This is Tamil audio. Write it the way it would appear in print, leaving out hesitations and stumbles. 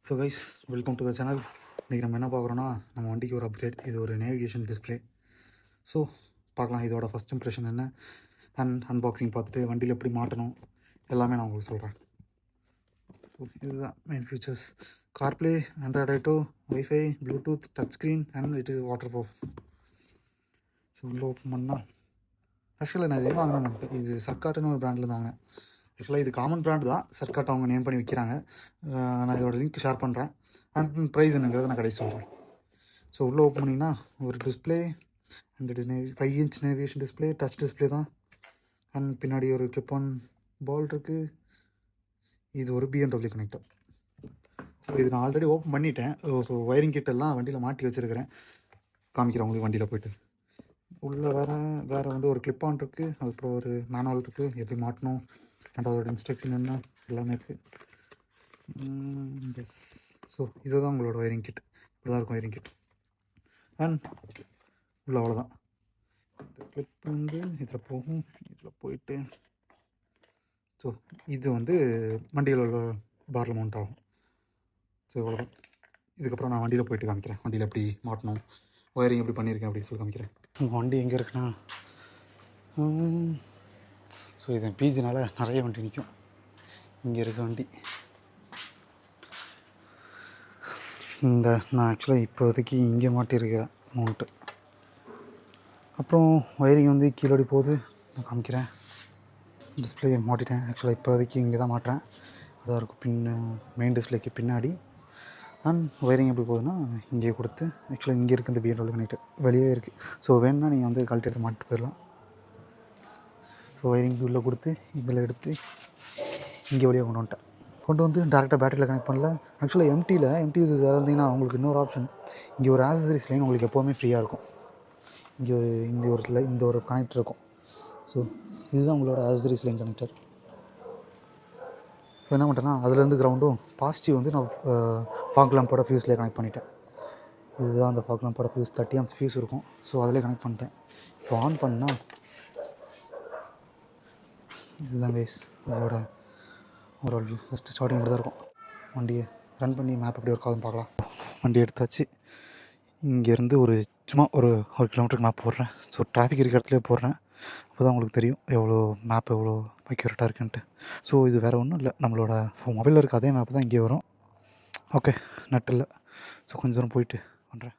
So guys, welcome to the channel. இன்றைக்கி நம்ம என்ன பார்க்குறோன்னா, நம்ம வண்டிக்கு ஒரு அப்கிரேட். இது ஒரு நேவிகேஷன் டிஸ்பிளே. ஸோ பார்க்கலாம் இதோட ஃபஸ்ட் இம்ப்ரெஷன் என்ன, அன்பாக்சிங் பார்த்துட்டு வண்டியில் எப்படி மாட்டணும் எல்லாமே நான் உங்களுக்கு சொல்கிறேன். ஸோ இதுதான் main features. CarPlay, Android auto, wifi, Bluetooth, touch screen and it is water proof. So உள்ள ஓப்பன் பண்ணால் ஆக்சுவலாக நான் இதே வாங்கினேன். இது சர்க்காட்டுன்னு ஒரு பிராண்டில் வாங்கினேன். ஆக்சுவலாக இது காமன் பிராண்டு தான், சர்க்காட் அவங்க நேம் பண்ணி விற்கிறாங்க. நான் இதோட லிங்க் ஷேர் பண்ணுறேன். அண்ட் ப்ரைஸ் என்னங்கிறத நான் கடைசி சொல்கிறேன். ஸோ உள்ளே ஓப்பன் பண்ணிங்கன்னா ஒரு display, and it is 5 inch navigation display, touch display தான். அண்ட் பின்னாடி ஒரு கிளிப் ஆன் பால் இருக்குது. இது ஒரு BMW கனெக்டர். ஸோ இது நான் ஆல்ரெடி ஓப்பன் பண்ணிட்டேன். ஸோ ஒயரிங் கிட்டெல்லாம் வண்டியில் மாட்டி வச்சுருக்கிறேன். காமிக்கிறேன் உங்களுக்கு வண்டியில் போய்ட்டு. உள்ளே வேறு வந்து ஒரு கிளிப் ஆன் இருக்குது. அதுக்கப்புறம் ஒரு மேனுவல் இருக்குது, எப்படி மாட்டணும் அண்ட் அதோட இன்ஸ்ட்ரக்ஷன் என்ன எல்லாமே இருக்குது. எஸ். ஸோ இதுதான் உங்களோட ஒயரிங் கிட். இப்படி தான் இருக்கும் ஒயரிங் கிட். அண்ட் உள்ள அவ்வளோதான். இந்த கிளிப் வந்து இதில் போகும், இதில் போயிட்டு ஸோ இது வந்து வண்டியில் உள்ள பாரில் மவுண்ட் ஆகும். ஸோ இவ்வளோதான். இதுக்கப்புறம் நான் வண்டியில் போயிட்டு காமிக்கிறேன், வண்டியில் எப்படி மாட்டணும், ஒயரிங் எப்படி பண்ணியிருக்கேன் அப்படின்னு சொல்லி காமிக்கிறேன். வண்டி எங்கே இருக்குன்னா, ஸோ இது பிஜினால் நிறைய வண்டி நிற்கும். இங்கே இருக்க வண்டி இந்த நான் ஆக்சுவலாக இப்போதைக்கு இங்கே மாட்டியிருக்கிறேன் மவுண்ட்டு. அப்புறம் ஒயரிங் வந்து கீழே போகுது, நான் காமிக்கிறேன். டிஸ்பிளே மாட்டிட்டேன். ஆக்சுவலாக இப்போதைக்கு இங்கே தான் மாட்டுறேன். அதாக இருக்கும் மெயின் டிஸ்பிளேக்கு பின்னாடி. அண்ட் ஒயரிங் எப்படி போகுதுன்னா, இங்கே கொடுத்து ஆக்சுவலாக இங்கே இருக்குது இந்த BMW கனெக்டர் வெளியே இருக்குது. ஸோ வேணுன்னா நீங்கள் வந்து கழட்டி எடுத்து மாட்டிட்டு போயிடலாம். ஸோ ஒயரிங் உள்ளே கொடுத்து இதில் எடுத்து இங்கே வழியாக கொண்டு வந்து டேரெக்டாக பேட்டரியில் கனெக்ட் பண்ணல. ஆக்சுவலாக எம்டி யூசர்ஸ் யாராவது இருந்தீங்கன்னா உங்களுக்கு இன்னொரு ஆப்ஷன், இங்கே ஒரு ஆக்சசரிஸ் லைன் உங்களுக்கு எப்போவுமே ஃப்ரீயாக இருக்கும். இந்த ஒரு கனெக்டர் இருக்கும். ஸோ இதுதான் உங்களோட ஆக்சசரிஸ் லைன் கனெக்டர். ஸோ என்ன பண்ணிட்டேன்னா, அதுலேருந்து கிரவுண்டும் பாசிட்டிவ் வந்து நான் ஃபாக் லேம்போட ஃபியூஸ்லேயே கனெக்ட் பண்ணிட்டேன். இதுதான் அந்த ஃபாக் லேம்போட ஃபியூஸ், 30 amps ஃபியூஸ் இருக்கும். ஸோ அதிலே கனெக்ட் பண்ணிட்டேன். இப்போ ஆன் பண்ணால் இதுதான் கைஸ் அதோட ஒரு ஃபஸ்ட்டு ஸ்டார்டிங் இப்படி தான் இருக்கும். வண்டியை ரன் பண்ணி மேப் எப்படி ஒர்க் ஆகுதுன்னு பார்க்கலாம். வண்டி எடுத்தாச்சு. இங்கேருந்து சும்மா ஒரு கிலோமீட்டருக்கு மேப் போடுறேன். ஸோ டிராஃபிக் இருக்கிற இடத்துலேயே போடுறேன். அப்போ தான் உங்களுக்கு தெரியும் மேப் எவ்வளோ அக்யூரேட்டாக இருக்குன்ட்டு. ஸோ இது வேறு ஒன்றும் இல்லை, நம்மளோட மொபைலில் இருக்க அதே மேப் தான் இங்கே வரும். ஓகே, நெட் இல்லை. ஸோ கொஞ்சம் தூரம் போயிட்டு பண்ணுறேன்.